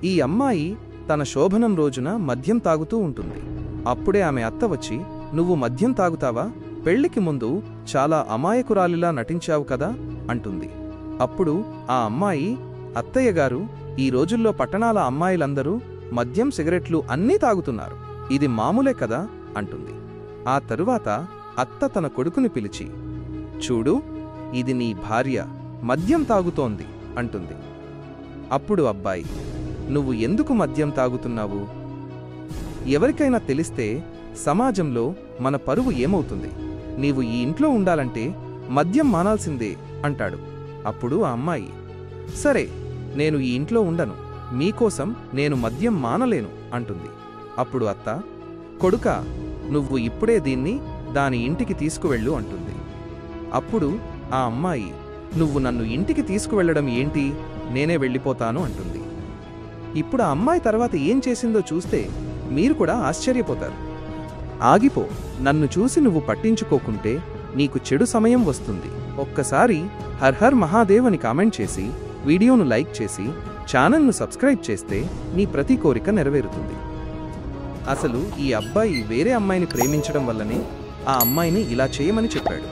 ఈ అమ్మాయి తన శోభనం రోజున మద్యం తాగుతూ ఉంటుంది. అప్పుడే ఆమె అత్త వచ్చి, నువ్వు మద్యం తాగుతావా? పెళ్లికి ముందు చాలా అమాయకురాలిలా నటించావు కదా అంటుంది. అప్పుడు ఆ అమ్మాయి, అత్తయ్యగారు, ఈ రోజుల్లో పట్టణాల అమ్మాయిలందరూ మద్యం సిగరెట్లు అన్నీ తాగుతున్నారు, ఇది మామూలే కదా అంటుంది. ఆ తరువాత అత్త తన కొడుకుని పిలిచి, చూడు, ఇది నీ భార్య మద్యం తాగుతోంది అంటుంది. అప్పుడు అబ్బాయి, నువ్వు ఎందుకు మద్యం తాగుతున్నావు? ఎవరికైనా తెలిస్తే సమాజంలో మన పరువు ఏమవుతుంది? నీవు ఈ ఇంట్లో ఉండాలంటే మద్యం మానాల్సిందే అంటాడు. అప్పుడు ఆ అమ్మాయి, సరే, నేను ఈ ఇంట్లో ఉండను, మీకోసం నేను మద్యం మానలేను అంటుంది. అప్పుడు అత్త, కొడుకా, నువ్వు ఇప్పుడే దీన్ని దాని ఇంటికి తీసుకువెళ్ళు అంటుంది. అప్పుడు ఆ అమ్మాయి, నువ్వు నన్ను ఇంటికి తీసుకువెళ్లడం ఏంటి, నేనే వెళ్ళిపోతాను అంటుంది. ఇప్పుడు ఆ అమ్మాయి తర్వాత ఏం చేసిందో చూస్తే మీరు కూడా ఆశ్చర్యపోతారు. ఆగిపో, నన్ను చూసి నువ్వు పట్టించుకోకుంటే నీకు చెడు సమయం వస్తుంది. ఒక్కసారి హర్ హర్ మహాదేవ్ అని కామెంట్ చేసి, వీడియోను లైక్ చేసి, ఛానల్ను సబ్స్క్రైబ్ చేస్తే నీ ప్రతి కోరిక నెరవేరుతుంది. అసలు ఈ అబ్బాయి వేరే అమ్మాయిని ప్రేమించడం వల్లనే ఆ అమ్మాయిని ఇలా చేయమని చెప్పాడు.